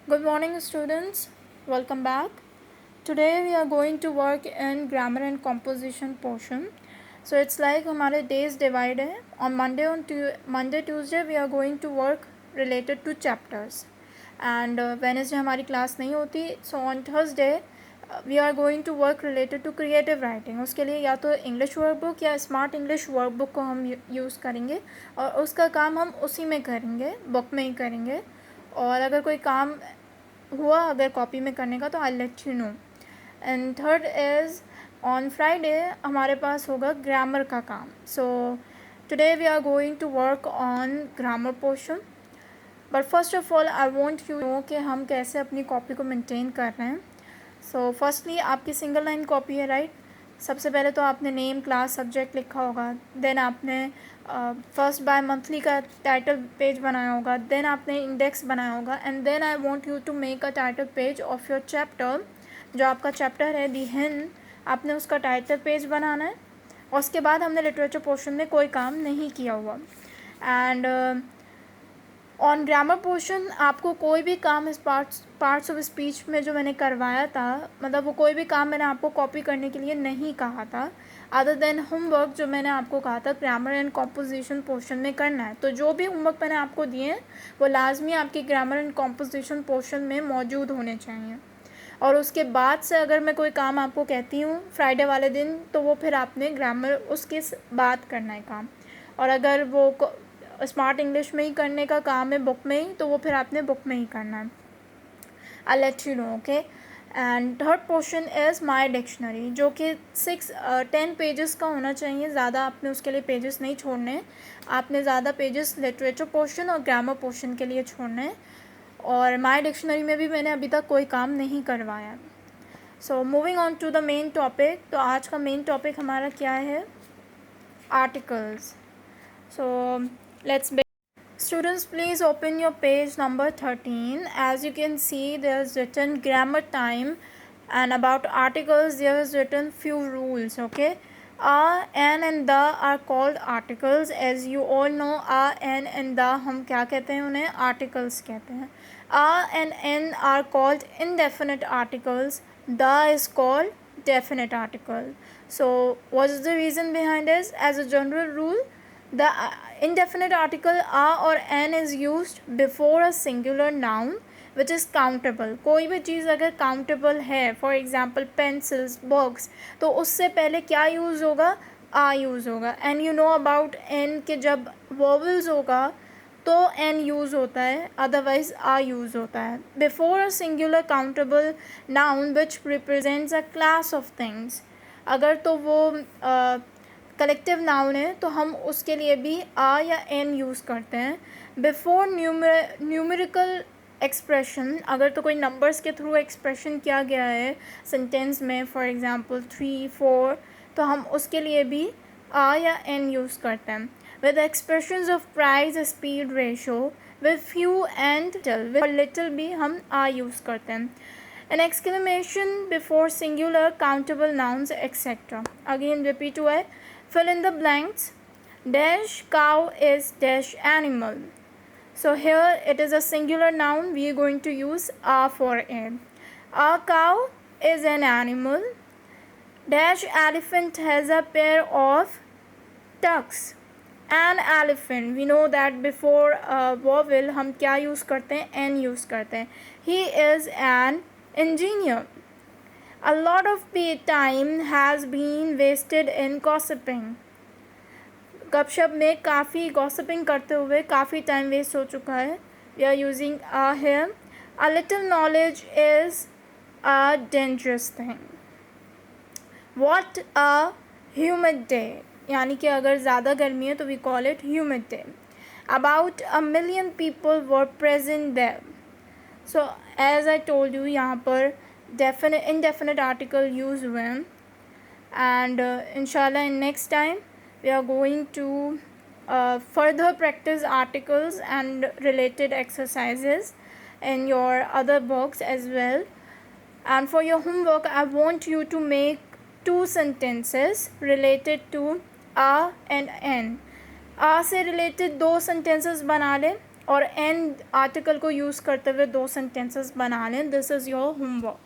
Good morning, students. Welcome back. Today we are going to work in grammar and composition portion. So it's like हमारे days divide है. On Monday, Tuesday we are going to work related to chapters. And Wednesday हमारी class नहीं होती. So on Thursday we are going to work related to creative writing. उसके लिए या तो English workbook या Smart English workbook को हम यूज़ करेंगे और उसका काम हम उसी में करेंगे, बुक में ही करेंगे. और अगर कोई काम हुआ अगर कॉपी में करने का तो I let you know. And third is on Friday हमारे पास होगा ग्रामर का काम. So today we are going to work on grammar portion. But first of all I want you know कि हम कैसे अपनी कॉपी को मेंटेन कर रहे हैं. सो फर्स्टली आपकी सिंगल लाइन कॉपी है, राइट. सबसे पहले तो आपने नेम, क्लास, सब्जेक्ट लिखा होगा. देन आपने फर्स्ट बाय मंथली का टाइटल पेज बनाया होगा. देन आपने इंडेक्स बनाया होगा. And then I want you to make a title page of your chapter. जो आपका चैप्टर है दी हिन, आपने उसका टाइटल पेज बनाना है. और उसके बाद हमने लिटरेचर पोर्शन में कोई काम नहीं किया हुआ. एंड ऑन ग्रामर पोर्शन आपको कोई भी काम इस पार्ट्स ऑफ स्पीच में जो मैंने करवाया था, मतलब वो कोई भी काम मैंने आपको कॉपी करने के लिए नहीं कहा था, अदर देन होमवर्क जो मैंने आपको कहा था ग्रामर एंड कॉम्पोजिशन पोर्शन में करना है. तो जो भी होमवर्क मैंने आपको दिए हैं वो लाजमी आपकी ग्रामर एंड कॉम्पोजिशन पोर्शन में मौजूद होने चाहिए. और उसके बाद से अगर मैं कोई काम आपको कहती हूँ फ्राइडे वाले दिन, तो वो फिर आपने ग्रामर उसके बाद करना है काम. और अगर वो स्मार्ट इंग्लिश में ही करने का काम है बुक में ही, तो वो फिर आपने बुक में ही करना है. आई let you no, okay. And third portion is my dictionary, जो कि 10 पेजेस का होना चाहिए. ज़्यादा आपने उसके लिए पेजेस नहीं छोड़ने. आपने ज़्यादा पेजेस लिटरेचर पोर्शन और ग्रामर पोर्शन के लिए छोड़ने. और माई डिक्शनरी में भी मैंने अभी तक कोई काम नहीं करवाया. So moving on to the main topic. तो आज का मेन टॉपिक हमारा क्या है? Articles. So let's begin. Students, please open your page number 13. As you can see, there is written grammar time, and about articles there is written few rules. Okay, a, an and the are called articles. As you all know, a, an and the हम क्या कहते हैं? उन्हें articles कहते हैं. A and n are called indefinite articles. The is called definite article. So what is the reason behind this? As a general rule, the indefinite article a or an is used before a singular noun which is countable. कोई भी चीज़ अगर countable है, for example pencils, books, तो उससे पहले क्या use होगा? a use होगा. and you know about n के जब vowels होगा तो n यूज़ होता है, अदरवाइज a यूज़ होता है. before a singular countable noun which represents a class of things, अगर तो वो कलेक्टिव नाउन है तो हम उसके लिए भी आ या एन यूज़ करते हैं. बिफोर न्यूमेरिकल एक्सप्रेशन, अगर तो कोई नंबर्स के थ्रू एक्सप्रेशन किया गया है सेंटेंस में, फॉर एग्जांपल 3, 4, तो हम उसके लिए भी आ या एन यूज़ करते हैं. With expressions of price, speed, ratio, with few and little भी हम आ यूज़ करते हैं. An exclamation before singular countable nouns, etc. Again repeat हुआ है. Fill in the blanks. Dash cow is dash animal. So here it is a singular noun. We are going to use a for it. A cow is an animal. Dash elephant has a pair of tucks. An elephant, we know that before vowel हम क्या use करते हैं? N use करते हैं. He is an engineer. A lot of time has been wasted in gossiping. गपशप में काफ़ी gossiping करते हुए काफ़ी टाइम वेस्ट हो चुका है. We are using a here. A little knowledge is a dangerous thing. What a humid day, यानी कि अगर ज़्यादा गर्मी है तो we call it humid day. About 1 million people were present there. So as I told you, यहाँ पर definite indefinite article use हुए हैं. And inshallah in next time we are going to further practice articles and related exercises in your other books as well. And for your homework, I want you to make 2 sentences related to a and n. a से related 2 sentences बना लें और and article को use करते हुए 2 sentences बना लें. This is your homework.